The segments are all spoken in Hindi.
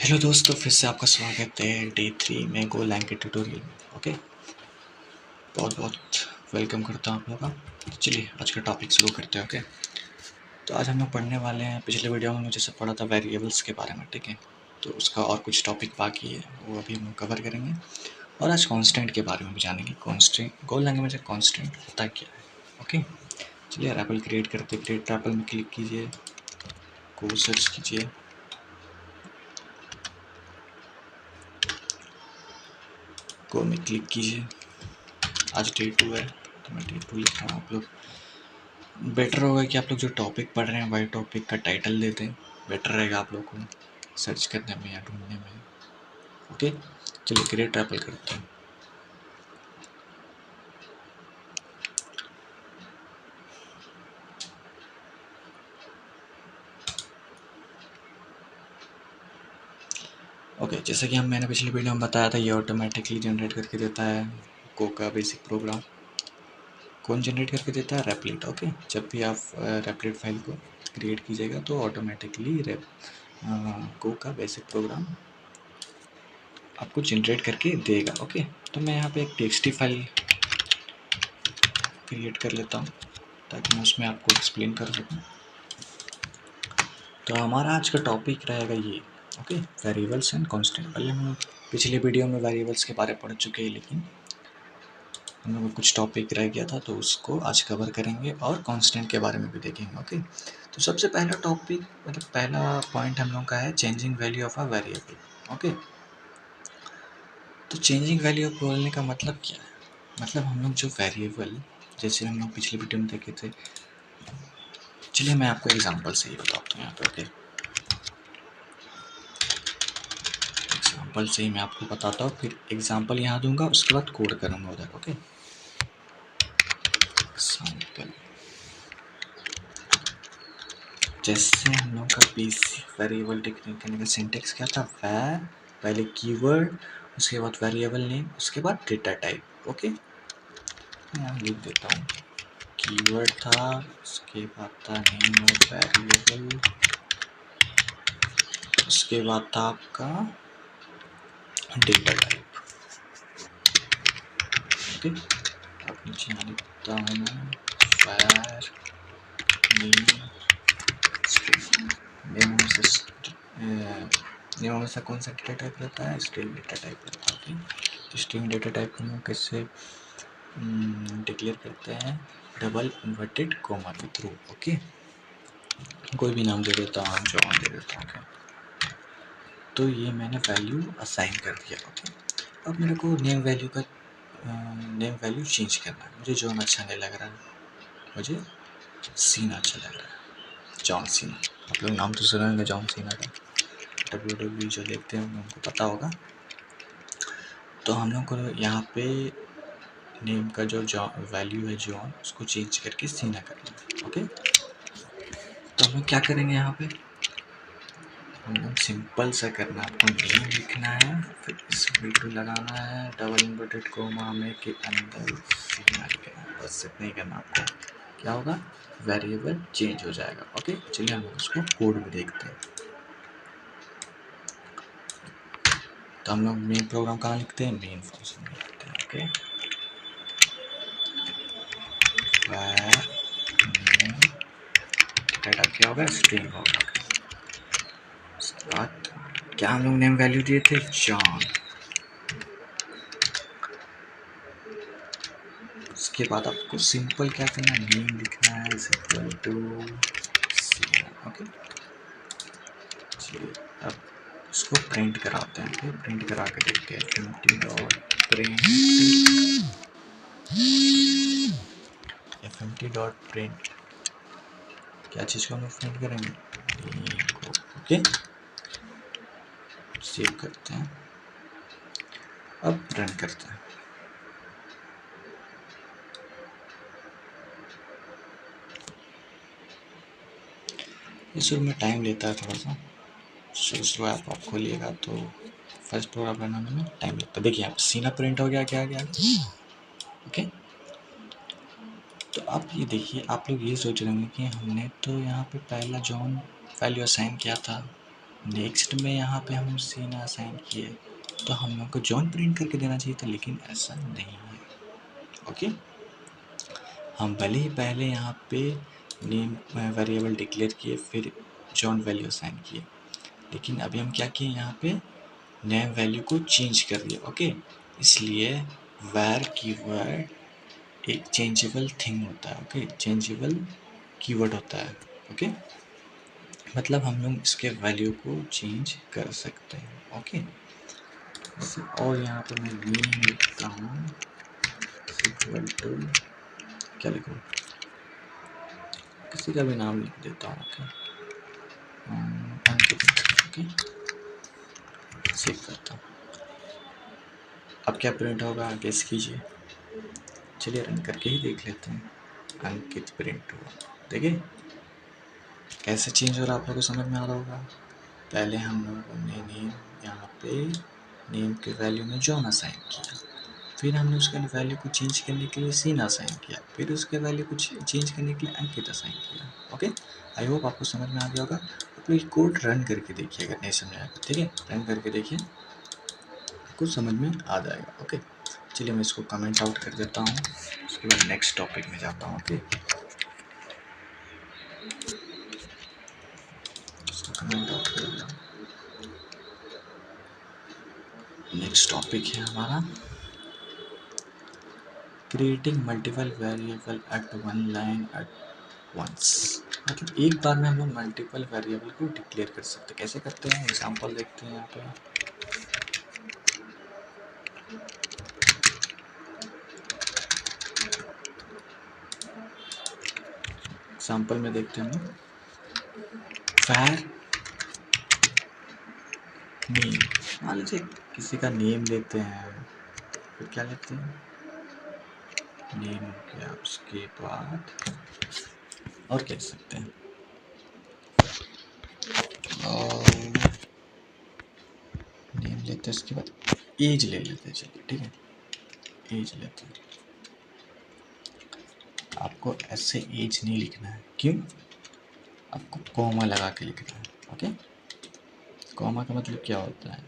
हेलो दोस्तों, फिर से आपका स्वागत है डे 3 में गोलैंग के ट्यूटोरियल में। ओके, बहुत बहुत वेलकम करता हूँ आप लोगों का। चलिए आज का टॉपिक शुरू करते हैं। ओके, तो आज हम लोग पढ़ने वाले हैं, पिछले वीडियो में हमने जैसे पढ़ा था वेरिएबल्स के बारे में, ठीक है। तो उसका और कुछ टॉपिक बाकी है, वो अभी हम लोग कवर करेंगे। और आज कॉन्स्टेंट के बारे में भी जानेंगे। कॉन्स्टेंट, गोलैंग में कॉन्स्टेंट होता क्या है। ओके, चलिए रैपल क्रिएट करते। क्रिएट रैपल में क्लिक कीजिए, को सर्च कीजिए, को में क्लिक कीजिए। आज डे 2 है तो मैं डे 2 लिख रहा हूँ। आप लोग बेटर होगा कि आप लोग जो टॉपिक पढ़ रहे हैं वही टॉपिक का टाइटल दे दें, बेटर रहेगा आप लोग को सर्च करने में या ढूंढने में। ओके, चलिए क्रिएट रैपल करते हैं। ओके, जैसे कि मैंने पिछली वीडियो में बताया था, ये ऑटोमेटिकली जनरेट करके देता है को का बेसिक प्रोग्राम। कौन जनरेट करके देता है? रैपलेट। ओके, जब भी आप रैपलेट फाइल को क्रिएट कीजिएगा तो ऑटोमेटिकली को का बेसिक प्रोग्राम आपको जनरेट करके देगा। ओके, तो मैं यहाँ पे एक टेक्स्टी फाइल क्रिएट कर लेता हूँ ताकि मैं उसमें आपको एक्सप्लेन कर सकूँ। तो हमारा आज का टॉपिक रहेगा ये। Okay, variables and constant. पहले हम पिछले वीडियो में वेरिएबल्स के बारे में पढ़ चुके हैं, लेकिन हम लोग को कुछ टॉपिक रह गया था तो उसको आज कवर करेंगे और कांस्टेंट के बारे में भी देखेंगे। ओके, तो सबसे पहला टॉपिक, मतलब पहला पॉइंट हम लोग का है changing value of a variable. Okay, तो चेंजिंग वैल्यू बोलने का मतलब क्या है? मतलब हम लोग जो वेरिएबल, जैसे हम लोग पिछले वीडियो में देखे थे, चलिए मैं आपको एग्जांपल से ही बताता हूँ यहाँ पे। ओके, एग्जांपल से ही मैं आपको बताता हूँ, फिर एग्जांपल यहाँ दूंगा, उसके बाद कोड करूँगा उधर। ओके, एग्जांपल जैसे हम लोग का बेसिक वेरिएबल डिक्लेयर करने का सिंटेक्स क्या था? वैर, पहले कीवर्ड, उसके बाद वेरिएबल नेम, उसके बाद डेटा टाइप। ओके, यहाँ लिख देता हूँ, कीवर्ड था, उसके बाद था नेम ऑफ वेरिएबल, उसके बाद था आपका डेटा टाइप। ओके, अब नीचे यहाँ लिखता हूँ मैं वैर नेम हमेशा कौन सा डेटा टाइप रहता है? स्ट्रिंग डेटा टाइप रहता है। ओके, तो स्ट्रिंग डेटा टाइप को हम कैसे डिक्लेयर करते हैं? डबल इन्वर्टेड कोमा के थ्रू। ओके, कोई भी नाम दे देता हूँ, जॉन दे देता हूँ। ओके, तो ये मैंने वैल्यू असाइन कर दिया। ओके, अब मेरे को नेम वैल्यू का नेम वैल्यू चेंज करना है। मुझे जॉन अच्छा नहीं लग रहा है, मुझे सीना अच्छा लग रहा है, जॉन सीना। आप लोग नाम तो सुने होंगे जॉन सीना का, WWE जो देखते हैं उनको पता होगा। तो हम लोग को यहाँ पे नेम का जो वैल्यू है जॉन, उसको चेंज करके सीना करना है। ओके, तो हम लोग क्या करेंगे यहाँ पे? हम लोग सिंपल सा करना है, आपको नेम लिखना है, फिर इस बिल्कुल लगाना है, डबल इन्वर्टेड कोमा में के अंदर सीना लिखना है। बस इतना ही करना आपको। क्या होगा? वेरिएबल चेंज हो जाएगा। ओके, चलिए हम लोग उसको कोड में देखते हैं। तो हम लोग मेन प्रोग्राम कहाँ लिखते हैं? मेन फंक्शन में लिखते हैं। ओके, डेटा क्या होगा? स्ट्रिंग होगा। उसके बाद क्या हम लोग नेम वैल्यू दिए थे? जॉन। उसके बाद आपको सिंपल क्या करना है? नेम लिखना है इज इक्वल टू सीना। ओके, चलिए अब इसको प्रिंट कराते हैं। फिर प्रिंट करा के देखते हैं। fmt.print क्या चीज़ को हम लोग प्रिंट करेंगे? ओके, सेव करते हैं, अब रन करते हैं। ये शुरू में टाइम लेता है थोड़ा सा, शुरू आप खोलिएगा तो फर्स्ट प्रोग्राम बनाने में टाइम लगता है। देखिए आप सीना प्रिंट हो गया, क्या गया? ओके, तो आप ये देखिए, आप लोग ये सोच रहे होंगे कि हमने तो यहाँ पे पहला जॉन वैल्यू असाइन किया था, नेक्स्ट में यहाँ पे हम सीन असाइन किए तो हम लोग को जॉन प्रिंट करके देना चाहिए था, लेकिन ऐसा नहीं है। ओके, हम भले ही पहले यहाँ पे नेम वेरिएबल डिक्लेयर किए, फिर जॉन वैल्यू असाइन किए, लेकिन अभी हम क्या किए, यहाँ पे नेम वैल्यू को चेंज कर दिया। ओके, इसलिए वैर कीवर्ड एक चेंजेबल थिंग होता है। ओके, चेंजेबल कीवर्ड होता है। ओके, मतलब हम लोग इसके वैल्यू को चेंज कर सकते हैं। ओके, और यहाँ पे मैं नेम लिखता हूँ इक्वल टू, क्या लिखूँ, किसी का भी नाम लिख देता हूँ। ओके, अंकित। ओके, सेव करता हूँ। अब क्या प्रिंट होगा, गेस कीजिए। चलिए रन करके ही देख लेते हैं। अंकित प्रिंट हुआ, देखिए कैसे चेंज हो रहा है, आप लोगों को समझ में आ रहा होगा। पहले हम लोगों ने नेम, यहाँ पे नेम के वैल्यू में जॉन असाइन किया, फिर हमने उसके वैल्यू को चेंज करने के लिए सीन असाइन किया, फिर उसके वैल्यू को चेंज करने के लिए अंकित असाइन किया। ओके, आई होप आपको समझ में आ गया होगा। आप लोग कोड रन करके देखिए, अगर नहीं समझ आएगा, ठीक है, रन करके देखिए, आपको समझ में आ जाएगा। ओके, चलिए मैं इसको कमेंट आउट कर देता हूँ, उसके बाद नेक्स्ट टॉपिक में जाता हूँ। ओके, इसको कमेंट आउट कर दिया। नेक्स्ट टॉपिक है हमारा creating multiple variable at one line at once. मतलब एक बार में हम लोग मल्टीपल वेरिएबल को डिक्लेयर कर सकते हैं। कैसे करते हैं, एग्जांपल देखते हैं यहाँ पे। एग्जांपल में देखते हैं हम लोग फैर नेम, मान लीजिए किसी का नेम लेते हैं, फिर क्या लेते हैं, नेम हो गया, उसके बाद और कह सकते हैं, और नेम लेते हैं, उसके बाद एज ले लेते हैं। चलिए ठीक है, एज लेते हैं। आपको ऐसे एज नहीं लिखना है, क्यों, आपको कॉमा लगा के लिखना है। ओके, कॉमा का मतलब क्या होता है,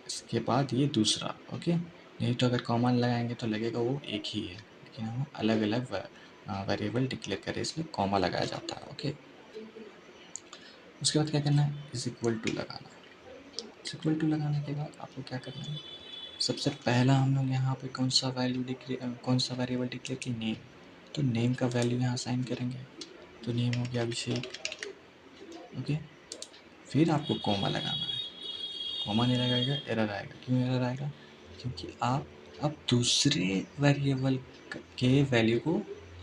इसके बाद ये दूसरा। ओके, नहीं तो अगर कॉमन लगाएंगे तो लगेगा वो एक ही है, लेकिन हम अलग अलग वेरिएबल डिक्लेयर करें, इसलिए कॉमा लगाया जाता है। ओके, उसके बाद क्या करना है, इज इक्वल टू लगाना है। इज इक्वल टू लगाने के बाद आपको क्या करना है, सबसे पहला हम लोग यहाँ पे कौन सा वैल्यू डिक्लेयर, कौन सा वेरिएबल डिक्लेयर की, नेम, तो नेम का वैल्यू यहाँ साइन करेंगे, तो नेम हो गया अभिषेक। ओके, फिर आपको कॉमा लगाना है, कॉमा नहीं लगाएगा एरर आएगा। क्यों एरर आएगा, क्योंकि आप अब दूसरे वेरिएबल के वैल्यू को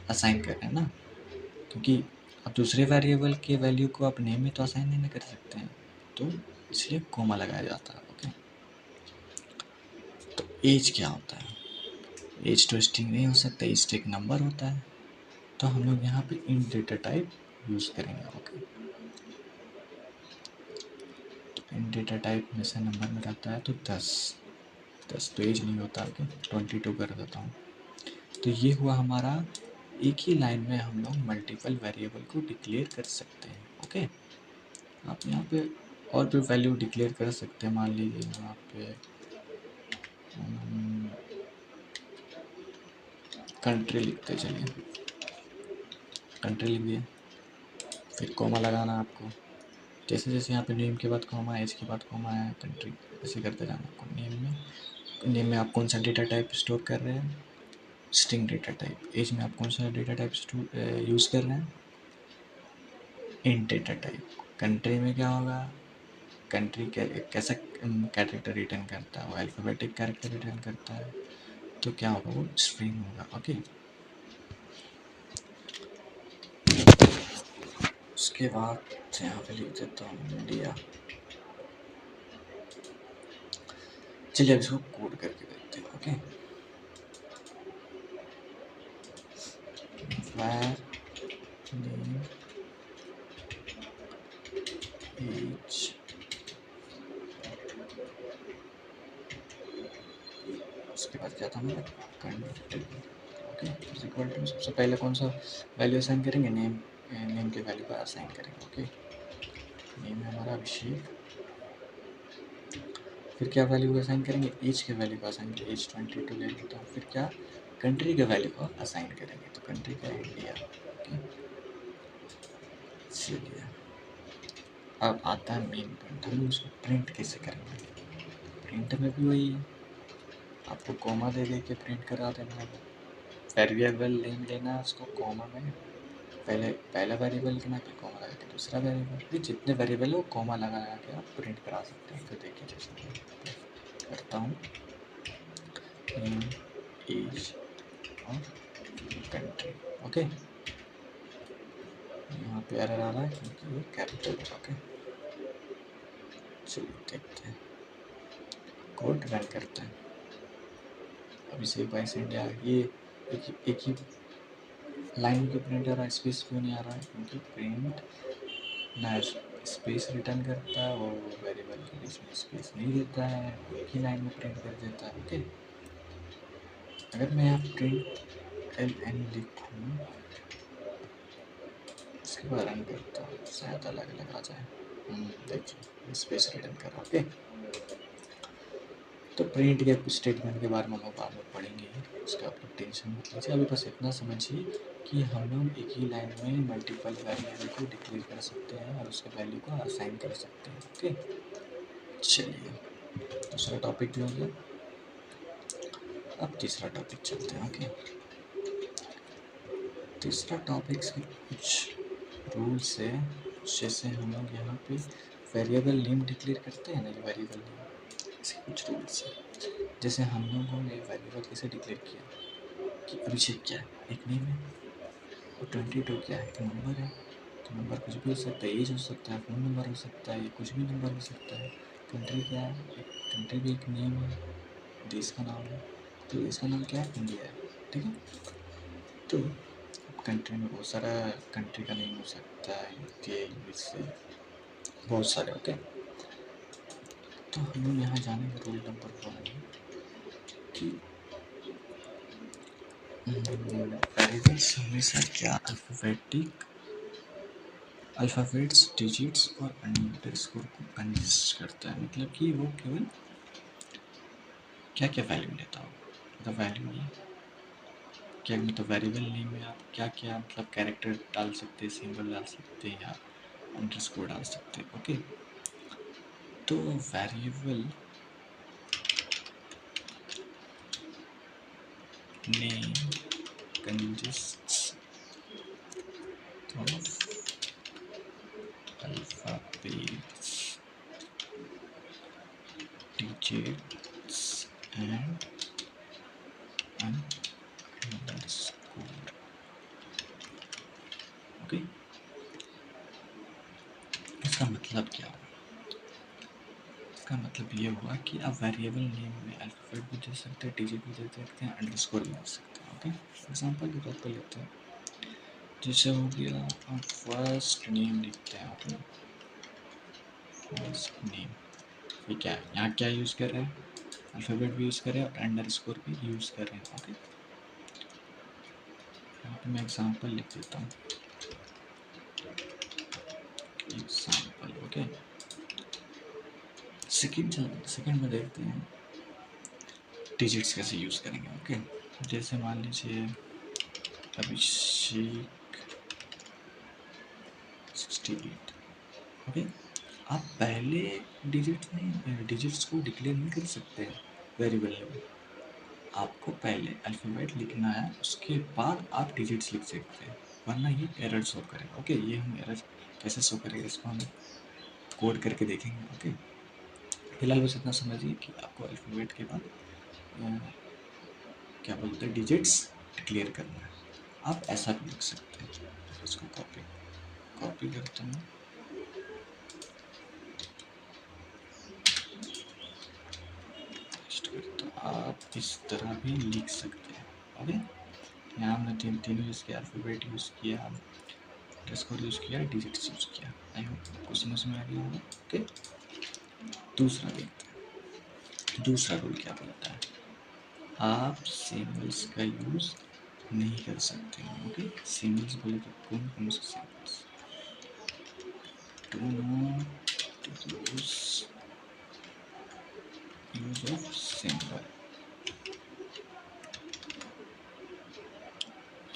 असाइन कर रहे हैं ना, क्योंकि अब दूसरे वेरिएबल के वैल्यू को आप नेम में तो असाइन नहीं कर सकते हैं, तो इसलिए कॉमा लगाया जाता है। ओके, तो एज क्या होता है, एज तो स्ट्रिंग नहीं हो सकता, एज तो एक नंबर होता है, तो हम लोग यहाँ पे इंट डेटा टाइप यूज़ करेंगे। ओके, तो इंट डेटा टाइप में से नंबर में रहता है तो 10 तो एज नहीं होता। ओके, 22 कर देता हूँ। तो ये हुआ हमारा, एक ही लाइन में हम लोग मल्टीपल वेरिएबल को डिक्लेयर कर सकते हैं। ओके, आप यहाँ पे और भी वैल्यू डिक्लेयर कर सकते हैं, मान लीजिए यहाँ पे कंट्री लिखते, चलिए कंट्री लिख दिए, फिर कॉमा लगाना आपको, जैसे जैसे यहाँ पे नेम के बाद कॉमा, एज के बाद कॉमा है, कंट्री, ऐसे करते जाना आपको। नेम में आप कौन सा डेटा टाइप स्टोर कर रहे हैं, स्ट्रिंग डेटा टाइप। एज में आप कौन सा डेटा टाइप यूज़ कर रहे हैं, इंट डेटा टाइप। कंट्री में क्या होगा, कंट्री कैसा कैरेक्टर रिटर्न करता है, वो अल्फ़ाबेटिक कैरेक्टर रिटर्न करता है, तो क्या होगा, वो स्ट्रिंग होगा। ओके, उसके बाद यहाँ पे लिख देता हूँ इंडिया। चलिए अब इसको कोड करके देखते हैं। ओके, where name age, उसके बाद क्या था मेरा, country. Okay, is equal to, सबसे पहले कौन सा वैल्यू असाइन करेंगे, नेम, नेम के वैल्यू पर असाइन करेंगे। ओके, नेम है हमारा अभिषेक। फिर क्या वैल्यू असाइन करेंगे, एज के वैल्यू को असाइन करेंगे, एज 22 ले लेता हूँ। फिर क्या कंट्री के वैल्यू को असाइन करेंगे, तो कंट्री का इंडिया। ओके चलिए अब आता है मेन पॉइंट, हम उसको प्रिंट कैसे करेंगे। प्रिंट में भी वही है, आपको कॉमा दे दे के प्रिंट करा देना है। वेरिएबल नेम लेना है, उसको कॉमा में पहले पहला वेरिएबल लिखना, फिर कॉमा लगा के दूसरा वेरिएबल, फिर जितने वेरिएबल है वो कॉमा लगा लगा के आप प्रिंट करा सकते हैं। तो देखिए जैसे मैं करता हूँ नेम एज और कंट्री। ओके यहाँ पे एरर आ रहा है क्योंकि ये कैपिटल है। ओके चलिए देखते हैं, कोड रन करते हैं। अभी से बाइस इंडिया ये एक ही लाइन के प्रिंट आ रहा है, स्पेस क्यों नहीं आ रहा है, क्योंकि प्रिंट ना स्पेस रिटर्न करता है, वो वेरिएबल के बीच में स्पेस नहीं देता है, एक ही लाइन में प्रिंट कर देता है। ओके अगर मैं यहाँ प्रिंट एल एन लिखूँ, इसके बाद रन करता हूँ, शायद अलग अलग आ जाए। देखिए स्पेस रिटर्न कर रहा। ओके तो प्रिंट के स्टेटमेंट के बारे में हम बाद में पढ़ेंगे, उसका आप लोग टेंशन मत लीजिए। अभी बस इतना समझिए कि हम लोग एक ही लाइन में मल्टीपल वेरिएबल को डिक्लेयर कर सकते हैं और उसके वैल्यू को असाइन कर सकते हैं। ओके चलिए दूसरा टॉपिक भी हो गया, अब तीसरा टॉपिक चलते हैं। ओके तीसरा टॉपिक से कुछ रूल्स है, जैसे हम लोग यहाँ पे वेरिएबल नेम डिक्लेयर करते हैं ना, ये वेरिएबल नेम, इसके कुछ रूल्स है। जैसे हम लोगों ने वेरिएबल कैसे डिक्लेयर किया कि अभिषेक क्या है, एक नेम है, और 22 क्या है, एक नंबर है। तो नंबर कुछ भी हो सकता है, एज हो सकता है, फ़ोन नंबर हो सकता है, कुछ भी नंबर हो सकता है। कंट्री क्या है, एक कंट्री भी एक नेम है, देश का नाम है, तो देश का नाम क्या है, इंडिया है। ठीक है तो कंट्री में बहुत सारा कंट्री का नेम हो सकता है, यूके, यूएसए, बहुत सारे। ओके तो हम लोग यहाँ जानेंगे रूल नंबर 1 कि वेरिएबल्स हमेशा क्या अल्फ़ाबेट्स, डिजिट्स और अंडरस्कोर को कंसिस्ट करता है। मतलब कि वो केवल क्या क्या वैल्यू लेता हो, मतलब वैल्यू ये क्या, मतलब वेरिएबल नेम में आप क्या क्या मतलब कैरेक्टर डाल सकते हैं, सिंबल डाल सकते हैं या अंडरस्कोर डाल सकते हैं। ओके तो variable name consists of alphabets, digits and underscore। Okay इसका मतलब क्या हुआ, इसका मतलब ये हुआ कि आप वेरिएबल नेम में अल्फ़ाबेट भी दे सकते हैं, डिजिट भी दे सकते हैं, अंडरस्कोर भी दे सकते हैं। ओके एग्जांपल के तौर पर लेते हैं, जैसे हो गया आप फर्स्ट नेम लिखते हैं। ओके फर्स्ट नेम ये क्या है, यहाँ क्या यूज़ कर रहे हैं, अल्फ़ाबेट भी यूज़ कर रहे हैं और अंडरस्कोर भी यूज़ कर रहे हैं। ओके यहाँ पे मैं एग्जांपल लिख देता हूँ, एग्जांपल। ओके सेकंड में देखते हैं डिजिट्स कैसे यूज़ करेंगे। ओके जैसे मान लीजिए अभिषेक 68। ओके आप पहले डिजिट्स को डिक्लेयर नहीं कर सकते वेरिएबल में, आपको पहले अल्फ़ाबेट लिखना है, उसके बाद आप डिजिट्स लिख सकते हैं, वरना ये एरर शो करेगा। ओके ये हम एरर कैसे शो करेगा इसको हम कोड करके देखेंगे। ओके फिलहाल बस इतना समझिए कि आपको अल्फ़ाबेट के बाद क्या बोलते हैं डिजिट्स डिक्लेयर करना है। आप ऐसा भी लिख सकते हैं, इसको कॉपी करता हूँ, पेस्ट करता हूँ, आप इस तरह भी लिख सकते हैं। ओके यहाँ हमने तीनों यूज़ किया, अल्फ़ाबेट यूज़ किया, अंडरस्कोर यूज़ किया, डिजिट्स यूज़ किया। आई होप आपको समझ में आ गया होगा। ओके दूसरा देखते हैं, दूसरा रूल क्या बोलता है, आप सिंबल्स का यूज़ नहीं कर सकते हैं। ओके सिंबल्स बोले तो कौन कौन से symbols, to know the use of symbol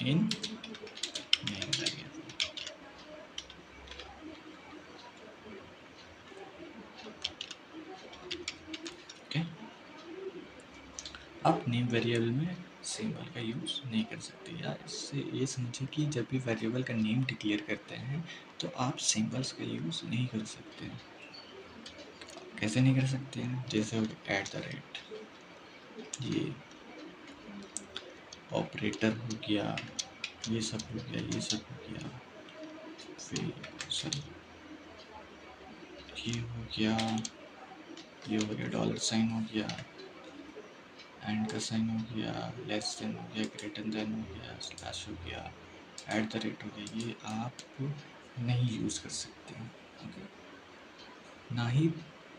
in name variable. Okay, आप नेम वेरिएबल में सिंबल का यूज़ नहीं कर सकते, या इससे ये समझिए कि जब भी वेरिएबल का नेम डिक्लेयर करते हैं तो आप सिंबल्स का यूज़ नहीं कर सकते। कैसे नहीं कर सकते हैं? जैसे एट द रेट, ये ऑपरेटर हो गया, ये सब हो गया, ये सब हो गया, फिर सॉरी ये हो गया, ये हो गया, डॉलर साइन हो गया, एंड का साइन हो गया, लेस देन हो गया, ग्रेटर देन हो गया, स्लैश हो गया, एट द रेट हो गया, ये आप नहीं यूज़ कर सकते हैं। ओके, ना ही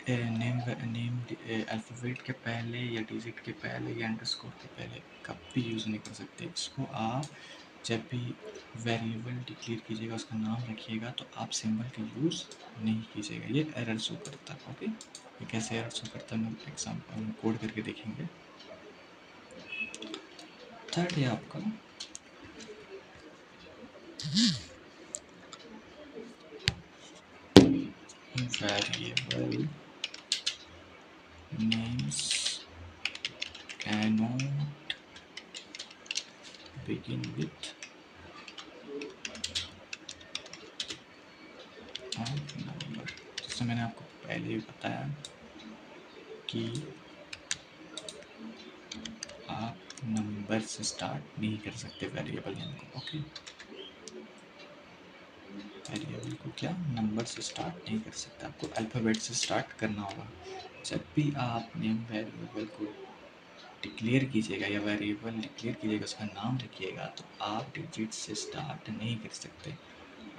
नेम अल्फ़ाबेट के पहले या डिजिट के पहले या अंडरस्कोर के पहले कभी यूज़ नहीं कर सकते इसको। आप जब भी वेरिएबल डिक्लेयर कीजिएगा, उसका नाम रखिएगा, तो आप सिंबल का यूज़ नहीं कीजिएगा, ये एरर शो करता है। ओके, ये कैसे एरर शो करता है हम एग्जाम्पल में कोड करके देखेंगे। थर्ड है आपका variable names cannot begin with a number। जैसे मैंने आपको पहले ही बताया कि आप नंबर से स्टार्ट नहीं कर सकते वेरिएबल नेम को। ओके, वेरिएबल को क्या नंबर से स्टार्ट नहीं कर सकते, आपको अल्फ़ाबेट से स्टार्ट करना होगा। जब भी आप नेम वेरिएबल को डिक्लेयर कीजिएगा या वेरिएबल डिक्लेयर कीजिएगा, उसका नाम रखिएगा, तो आप डिजिट से स्टार्ट नहीं कर सकते,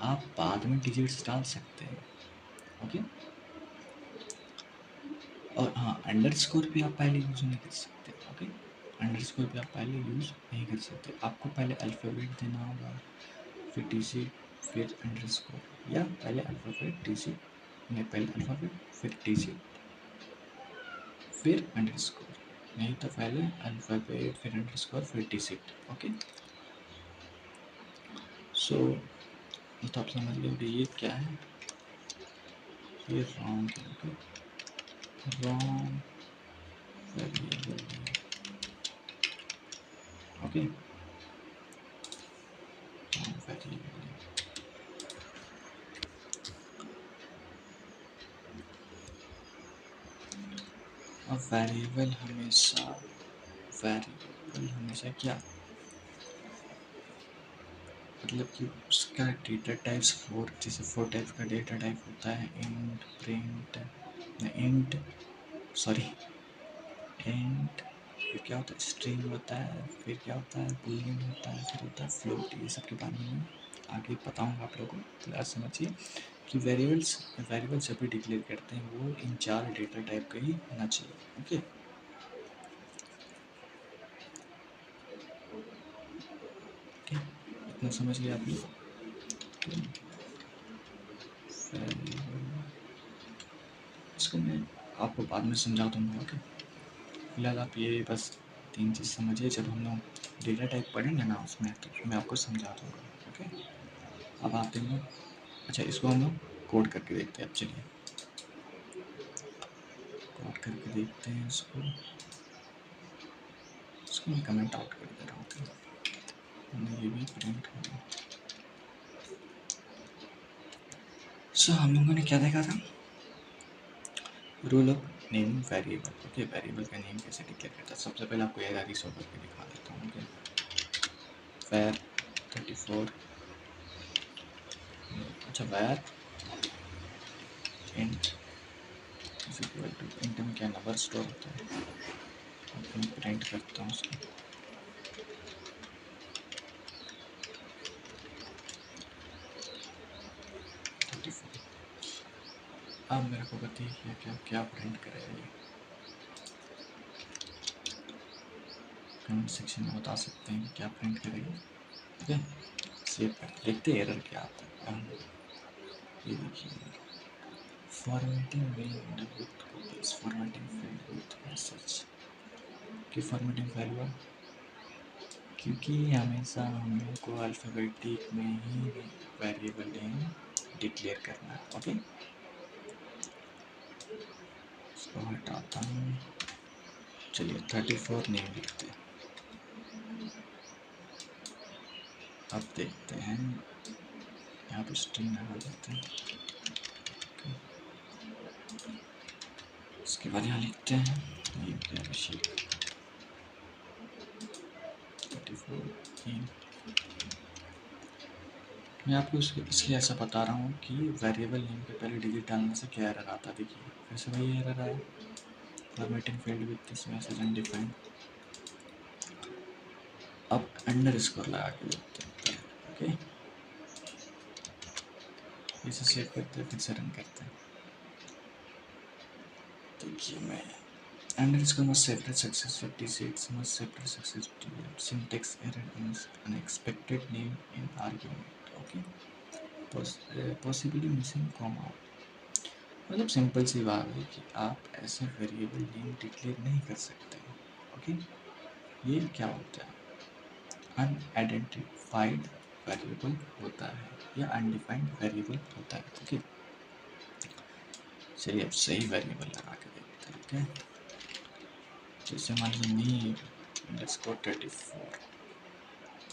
आप बाद में डिजिट्स डाल सकते हैं। ओके, और हाँ, अंडरस्कोर भी आप पहले यूज़ नहीं कर सकते। ओके, अंडरस्कोर भी आप पहले यूज़ नहीं कर सकते, आपको पहले अल्फ़ाबेट देना होगा, फिर डिजिट, फिर अंडरस्कोर, या पहले अल्फ़ाबेट डिजिट, नहीं पहले अल्फ़ाबेट फिर डिजिट फिर अंडरस्कोर, नहीं तो पहले अल्फ़ाबेट फिर अंडरस्कोर फिर डिजिट। ओके, सो तो आप समझ गए ये क्या है, ये रॉन्ग है। Okay, wrong variable. Okay, wrong variable. अब वेरिएबल हमेशा क्या, मतलब कि उसका डेटा टाइप्स फोर, जैसे फोर टाइप का डेटा टाइप होता है, int, print, int, sorry int, फिर क्या होता है स्ट्रिंग होता है, फिर क्या होता है बूलियन होता है, फिर होता है फ्लोट। ये सब के बारे में आगे बताऊंगा आप लोगों को। फिलहाल समझिए कि वेरिएबल जब भी डिक्लेयर करते हैं वो इन चार डेटा टाइप का ही होना चाहिए। ओके, इतना समझ लिया आप लोग। इसको मैं आपको बाद में समझा दूंगा। ओके, फिलहाल आप ये बस तीन चीज़ समझिए, जब हम लोग डेटा टाइप पढ़ेंगे ना उसमें, तो मैं आपको समझा दूंगा। ओके, अब आते हैं, अच्छा इसको हम लोग कोड करके देखते हैं। अब चलिए कोड करके देखते हैं इसको मैं कमेंट आउट कर दे रहा हूँ, ये भी प्रिंट होगा। सो हम लोगों ने क्या देखा था, rule of name variable. Okay, variable का नेम कैसे डिक्लेयर करता है, सबसे पहले आपको एरर शो करके दिखा देता हूँ। ओके, var 34, अच्छा var int is equal to, int में क्या नंबर स्टोर होता है, अब मैं प्रिंट करता हूँ उसको। अब मेरे को बताइए क्या क्या प्रिंट करेगा ये, कमेंट सेक्शन में बता सकते हैं कि क्या प्रिंट करेगा। ओके, सेव कर देखते हैं एरर क्या आता है। ये देखिए formatting will end up with copies. Formatting failed with message. कि फॉर्मेटिंग फेल हुआ क्योंकि हमेशा हम लोग को अल्फ़ाबेटिक में ही वेरिएबल नेम डिक्लेयर करना है। ओके, इसको हटाता हूँ। चलिए 34 नेम लिखते हैं। अब देखते हैं, यहाँ पर स्ट्रिंग लगा देते हैं। इसके बाद यहाँ लिखते हैं ये क्या अभिषेक 34 नेम। मैं आपको इसलिए ऐसा बता रहा हूँ कि वेरिएबल नेम के पहले डिजिट डालने से क्या एरर आता है। देखिए फिर से वही एरर आया, formatting failed with this message undefined. अब अंडरस्कोर लगा के देखते हैं। ओके, इसे सेव करते हैं, फिर से रन करते हैं। देखिए मैं underscore must separate success 56 must separate success syntax error means unexpected name in argument. Okay, possibly missing comma. मतलब सिंपल सी बात है कि आप ऐसे वेरिएबल नेम डिक्लेयर नहीं कर सकते। ओके, ये क्या होता है, अनआइडेंटिफाइड वेरिएबल होता है या अनडिफाइंड वेरिएबल होता है। ओके, चलिए अब सही वेरिएबल लगा के देखते हैं। ओके, जैसे मान लीजिए अंडरस्कोर 34।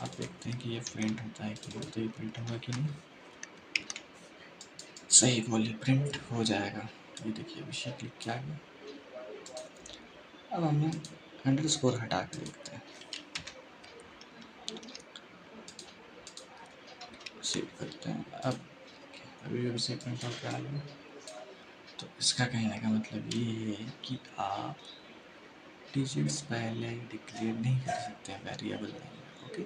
आप देखते हैं कि ये प्रिंट होता है कि नहीं, तो ये प्रिंट होगा कि नहीं, सही बोलिए प्रिंट हो जाएगा। ये देखिए अभिषेक लिख के आ गया। अब हम अंडरस्कोर हटा के देखते हैं, सेव करते हैं। अब अभी अभिषेक प्रिंट होकर आ गया। तो इसका कहने का मतलब ये है कि आप डिजिट्स पहले डिक्लेयर नहीं कर सकते हैं वेरिएबल में। ओके,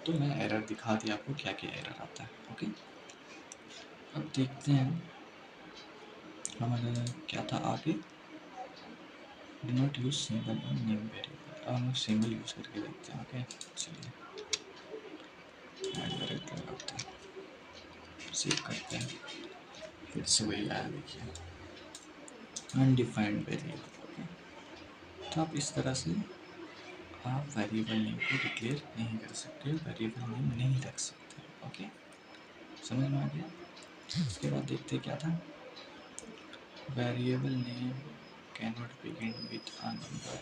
तो मैं एरर दिखा दिया आपको क्या क्या एरर आता है। ओके, अब देखते हैं हमारा क्या था आगे, do not use symbol in name variable. अब हम सिंबल यूज करके देखते हैं। ओके, चलिए ऐड वेरिएबल लगाते हैं, सेव करते हैं, फिर से वही आया देखिए अनडिफाइंड वेरिएबल। ओके, तो आप इस तरह से आप वेरिएबल नेम को डिक्लेयर नहीं कर सकते, वेरिएबल नेम नहीं रख सकते। ओके, समझ में आ गया। इसके बाद देखते क्या था, variable name can not begin with a number,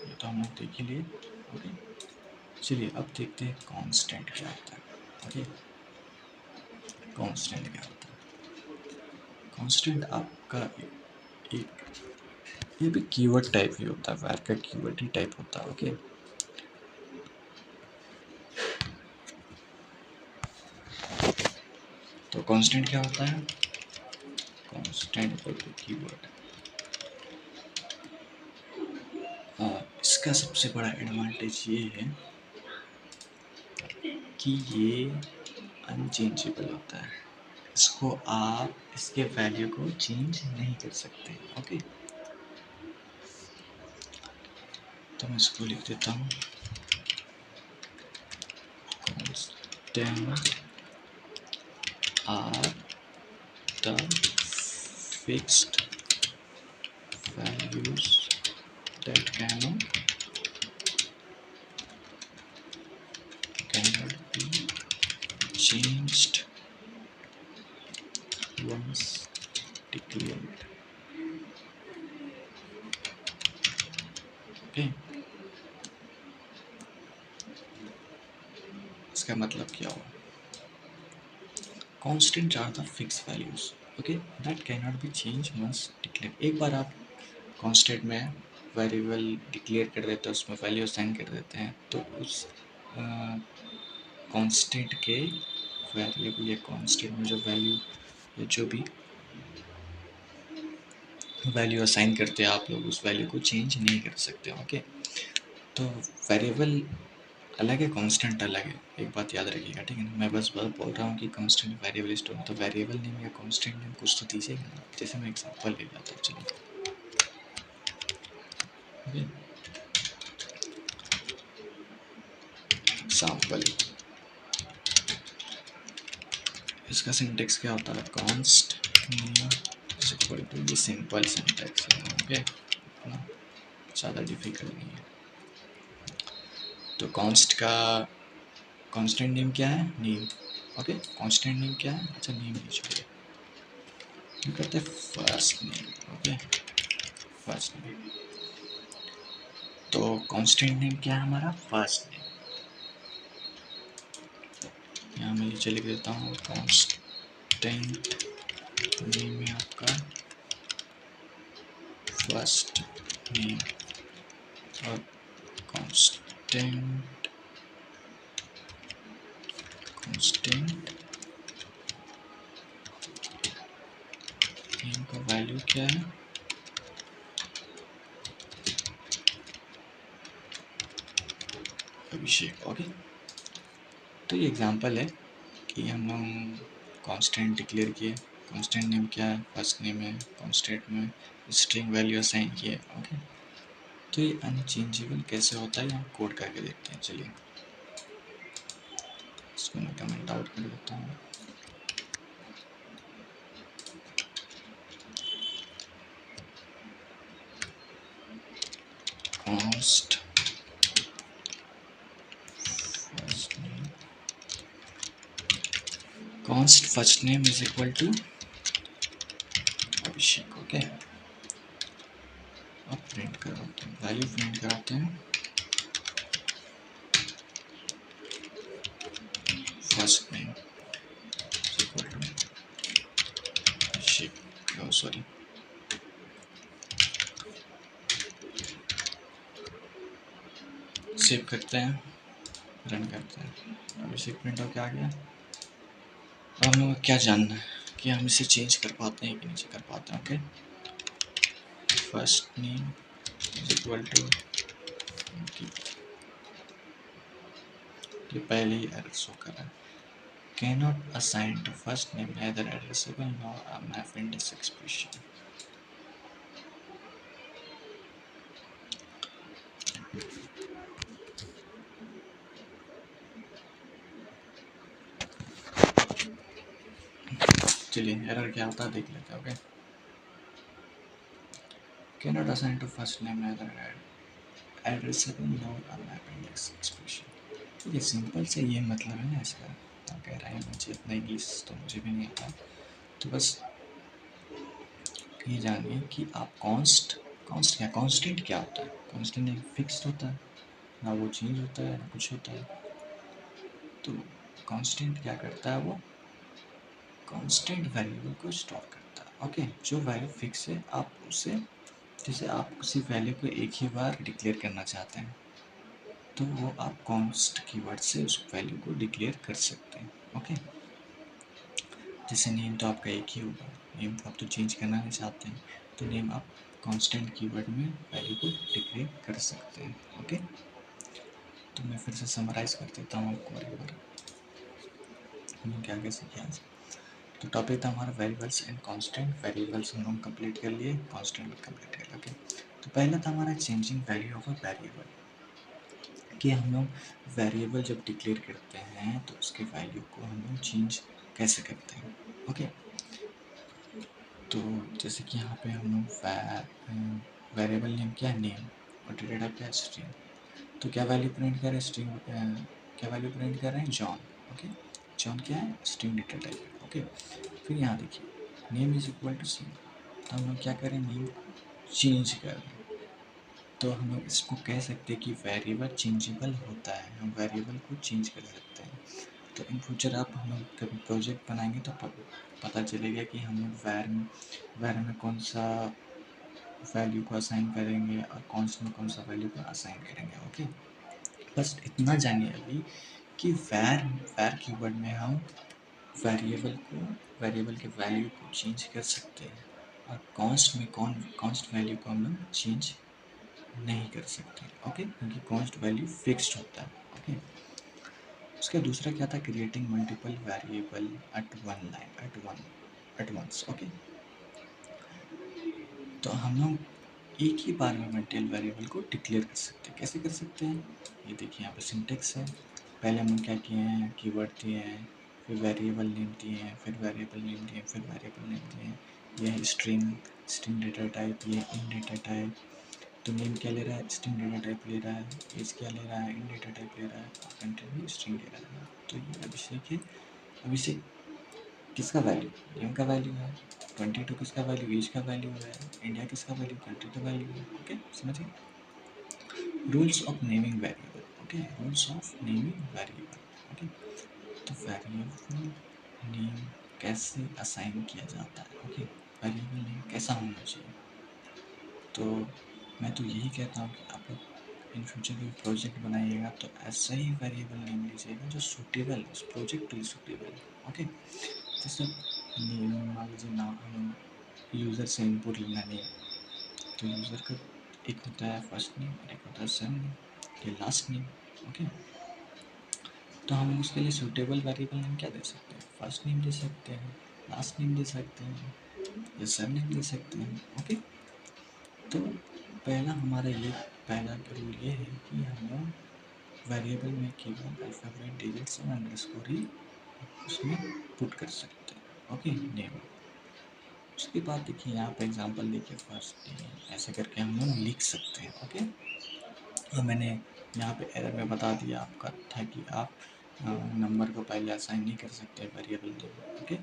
ये तो हमने देख ही लिए। ओके, चलिए अब देखते हैं कांस्टेंट क्या होता है। ओके, कांस्टेंट क्या होता है, कांस्टेंट आपका एक ये भी कीवर्ड टाइप ही होता है, var का कीवर्ड ही टाइप होता है। ओके, तो कांस्टेंट क्या होता है, कांस्टेंट को कीवर्ड। इसका सबसे बड़ा एडवांटेज ये है कि ये अनचेंजेबल होता है, इसको आप इसके वैल्यू को चेंज नहीं कर सकते। ओके, तो मैं इसको लिख देता हूँ constant are the fixed values that cannot be changed once declared. Okay, इसका मतलब क्या हुआ, constant are the fix values okay that can not be change once declare. एक बार आप कांस्टेंट में वेरिएबल डिक्लेयर कर देते हैं, उसमें वैल्यू असाइन कर देते हैं, तो उस कांस्टेंट के वेरिएबल या कांस्टेंट में जो वैल्यू या जो भी वैल्यू असाइन करते हैं आप लोग, उस वैल्यू को चेंज नहीं कर सकते। ओके, तो वेरिएबल अलग है, कांस्टेंट अलग है, एक बात याद रखिएगा, ठीक है ना। मैं बस बोल रहा हूँ कि कांस्टेंट वेरिएबल स्टोर, तो वेरिएबल नेम या कांस्टेंट नेम कुछ तो दीजिएगा ना। जैसे मैं एग्जांपल ले लेता हूँ, चलिए एग्जांपल, इसका सिंटेक्स क्या होता है, कॉन्स्ट नेम इक्वल टू, ये सिंपल सिंटैक्स है, ओके, इतना ज़्यादा डिफिकल्ट नहीं है। तो कांस्टेंट नेम क्या है, नेम, ओके, कांस्टेंट नेम क्या है, अच्छा नेम नहीं छोड़िए, हम करते हैं first name, okay, first name. तो कांस्टेंट नेम क्या है हमारा, फर्स्ट नेम, यहाँ मैं नीचे लिख देता हूँ कांस्टेंट नेम है आपका फर्स्ट नेम, और कांस्टेंट नेम का वैल्यू क्या है, अभिषेक, ओके। तो ये एग्जांपल है कि हम लोग कांस्टेंट डिक्लेयर किए, कांस्टेंट नेम क्या है, फर्स्ट नेम है, कांस्टेंट में स्ट्रिंग वैल्यू असाइन किए, ओके। तो ये अनचेंजेबल कैसे होता है, हम कोड करके देखते हैं, चलिए इसको मैं कमेंट आउट कर देता हूँ। Const first name is equal to Abhishek, okay. अब प्रिंट कराते हैं, वैल्यू प्रिंट कराते हैं, first name is equal to Abhishek, sorry, save करते हैं, रन करते हैं, अभिषेक प्रिंट होकर आ गया। अब हम लोग को क्या जानना है कि हम इसे चेंज कर पाते हैं कि नहीं कर पाते हैं, okay. First name is equal to, ये पहले ही एरर शो कर रहा है, cannot assign to first name neither addressable nor a map index expression। चलिए एरर क्या आता है देख लेते हैं, okay. cannot assign to first name neither addressable nor a map index expression। ठीक है, सिंपल से ये मतलब है ना इसका, क्या कह रहा है, मुझे इतना इंग्लिश तो मुझे भी नहीं आता, तो बस ये जानिए कि आप कांस्ट क्या, कांस्टेंट क्या होता है, कांस्टेंट एक फिक्स्ड होता है ना, वो चेंज होता है ना कुछ होता है। तो कांस्टेंट क्या करता है, वो कांस्टेंट वैल्यू को स्टोर करता है, ओके। जो वैल्यू फिक्स है आप उसे, जैसे आप किसी वैल्यू को एक ही बार डिक्लेयर करना चाहते हैं तो वो आप कॉन्स्ट कीवर्ड से उस वैल्यू को डिक्लेयर कर सकते हैं, ओके। जैसे नेम तो आपका एक ही होगा, नेम को आप तो चेंज करना नहीं चाहते हैं, तो नेम आप कांस्टेंट कीवर्ड में वैल्यू को डिक्लेयर कर सकते हैं, ओके। तो मैं फिर से समराइज कर देता हूँ आपको एक बार, हम क्या कैसे किया। तो टॉपिक था हमारा वेरिएबल्स एंड कांस्टेंट, वेरिएबल्स हम लोग कंप्लीट कर लिए, कांस्टेंट भी कंप्लीट कर, ओके। तो पहला था हमारा changing value of a variable, कि हम लोग वेरिएबल जब डिक्लेयर करते हैं तो उसके वैल्यू को हम लोग चेंज कैसे करते हैं, ओके। तो जैसे कि यहाँ पे हम लोग वेरिएबल नेम क्या है, नेम, और डेटा टाइप क्या है, स्ट्रिंग। तो क्या वैल्यू प्रिंट कर रहे हैं, स्ट्रिंग, क्या वैल्यू प्रिंट कर रहे हैं, जॉन, ओके। जॉन क्या है, स्ट्रिंग डेटा टाइप है, ओके। फिर यहाँ देखिए name is equal to same, तो हम लोग क्या करें, नेम चेंज कर रहे हैं, तो हम लोग इसको कह सकते हैं कि वेरिएबल चेंजेबल होता है, हम वेरिएबल को चेंज कर सकते हैं। तो इन फ्यूचर आप हम लोग कभी प्रोजेक्ट बनाएंगे तो पता चलेगा कि हम लोग वैर में कौन सा वैल्यू को असाइन करेंगे और कॉन्स्ट में कौन सा वैल्यू को असाइन करेंगे, ओके। बस इतना जानिए अभी कि वैर कीवर्ड में हम वेरिएबल के वैल्यू को चेंज कर सकते हैं, और कॉन्स्ट वैल्यू को हम लोग चेंज नहीं कर सकते, ओके, क्योंकि कॉन्स्ट वैल्यू फिक्स्ड होता है, ओके। उसका दूसरा क्या था, creating multiple variable at one line at once, okay. तो हम लोग एक ही बार में मल्टीपल वेरिएबल को डिक्लेयर कर सकते हैं, कैसे कर सकते हैं, ये देखिए यहाँ पे सिंटेक्स है। पहले हम क्या किए हैं, कीवर्ड दिए हैं, फिर वेरिएबल नेम दिए हैं, फिर वेरिएबल नेम दिए, फिर वेरिएबल नेम दिए हैं, ये है स्ट्रिंग डेटा टाइप, ये इन डेटा टाइप। तो नेम क्या ले रहा है, स्ट्रिंग डेटा टाइप ले रहा है, एज क्या ले रहा है, इन डेटा टाइप ले रहा है, और कंट्री भी स्ट्रिंग ले रहा है। तो ये अभिषेक है। अभिषेक किसका वैल्यू, नेम का वैल्यू है। 22 किसका वैल्यू, एज का वैल्यू है। इंडिया किसका वैल्यू, कंट्री का वैल्यू है। ओके, समझिए rules of naming variable. Okay, rules of naming variable. Okay, तो वेरिएबल नेम कैसे असाइन किया जाता है। ओके, वेरिएबल नेम कैसा होना चाहिए। तो मैं तो यही कहता हूँ कि आप लोग इन फ्यूचर कोई प्रोजेक्ट बनाइएगा तो ऐसा ही वेरिएबल नेम लीजिएगा जो सूटेबल उस प्रोजेक्ट के लिए सूटेबल है। ओके, जैसे नेम मान लीजिए ना, हम यूज़र से इनपुट लेना नेम, तो यूज़र का एक होता है फर्स्ट नेम और एक होता है सरनेम या लास्ट नेम। ओके, तो हम उसके लिए सूटेबल वेरिएबल नेम क्या दे सकते हैं, फर्स्ट नेम दे सकते हैं, लास्ट नेम दे सकते हैं या सरनेम दे सकते हैं। ओके, तो पहला रूल ये है कि हम लोग वेरिएबल में केवल अल्फ़ाबेट डिजिट्स और अंडरस्कोर ही उसमें पुट कर सकते हैं। Okay, name. उसके बाद देखिए यहाँ पे एग्जांपल देखिए, फर्स्ट नेम ऐसे करके हम लोग लिख सकते हैं। ओके, और मैंने यहाँ पे एरर में बता दिया आपका था कि आप नंबर को पहले असाइन नहीं कर सकते वेरिएबल नेम। ओके,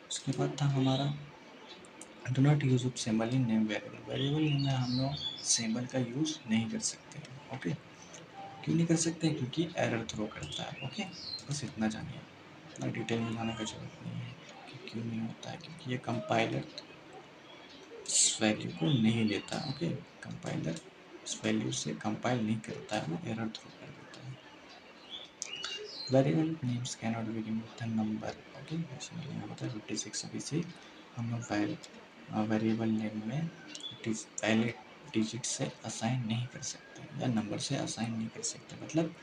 उसके बाद था हमारा do not use of symbol in name variable. Variable name में हम लोग सिंबल का यूज़ नहीं कर सकते। ओके, क्यों नहीं कर सकते, क्योंकि एरर थ्रो करता है। ओके, बस इतना जानिए, इतना डिटेल में जाने का जरूरत नहीं है कि क्यों नहीं होता है, क्योंकि ये कंपाइलर इस वैल्यू को नहीं लेता। ओके, कंपाइलर इस वैल्यू से कंपाइल नहीं करता है, वो एरर थ्रो कर देता है। Variable names cannot begin with a number. Okay, जैसे मैंने यहाँ बताया 56 अभी से हम लोग वेरिएबल नेम में पहले डिजिट से असाइन नहीं कर सकते या नंबर से असाइन नहीं कर सकते, मतलब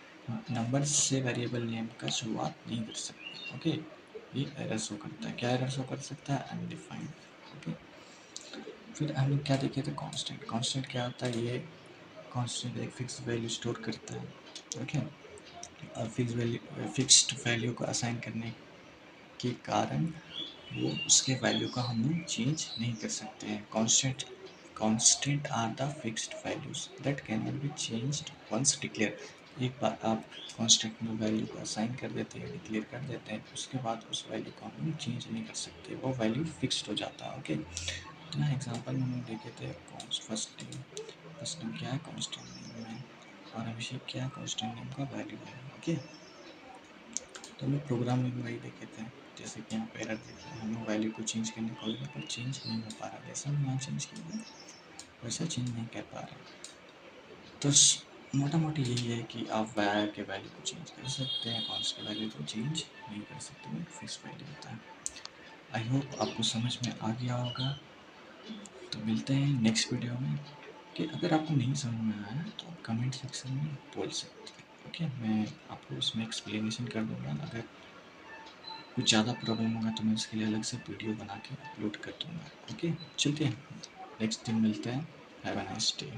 नंबर से वेरिएबल नेम का शुरुआत नहीं कर सकते। ओके, ये एरर शो करता है। क्या एरर शो कर सकता है, अनडिफाइंड। ओके, फिर हम लोग क्या देखे थे, कांस्टेंट। कांस्टेंट क्या होता है, ये कांस्टेंट एक फिक्स वैल्यू स्टोर करता है। ओके, और फिक्स्ड वैल्यू को असाइन करने के कारण वो उसके वैल्यू का हम लोग चेंज नहीं कर सकते हैं। Constant are the fixed values that can not be changed once declare. एक बार आप कांस्टेंट में वैल्यू को असाइन कर देते हैं, डिक्लेयर कर देते हैं, उसके बाद उस वैल्यू को हम लोग चेंज नहीं कर सकते, वो वैल्यू फिक्स्ड हो जाता है। ओके, तो यहाँ एग्जाम्पल में हम लोग देखे थे फर्स्ट नेम क्या है कांस्टेंट नेम में, और अभिषेक क्या है कांस्टेंट नेम का वैल्यू है। ओके, तो हम लोग प्रोग्राम में भी वही देखे थे, जैसे कि यहाँ पे एरर देखिए, हम लोग वैल्यू को चेंज करने को बोले पर चेंज नहीं हो पा रहा, जैसा हम यहाँ चेंज किए वैसा चेंज नहीं कर पा रहे। तो मोटा मोटी यही है कि आप वायर के वैल्यू को चेंज कर सकते हैं, कॉन्स्ट के वैल्यू को चेंज नहीं कर सकते, वो एक फिक्स वैल्यू होता है। आई होप आपको समझ में आ गया होगा। तो मिलते हैं नेक्स्ट वीडियो में। कि अगर आपको नहीं समझ में आया तो आप कमेंट सेक्शन में बोल सकते हैं। ओके, मैं आपको उसमें एक्सप्लेनेशन कर दूँगा। अगर कुछ ज़्यादा प्रॉब्लम होगा तो मैं उसके लिए अलग से वीडियो बना के अपलोड कर दूँगा। ओके, चलते हैं, नेक्स्ट दिन मिलते हैं। Have a nice day.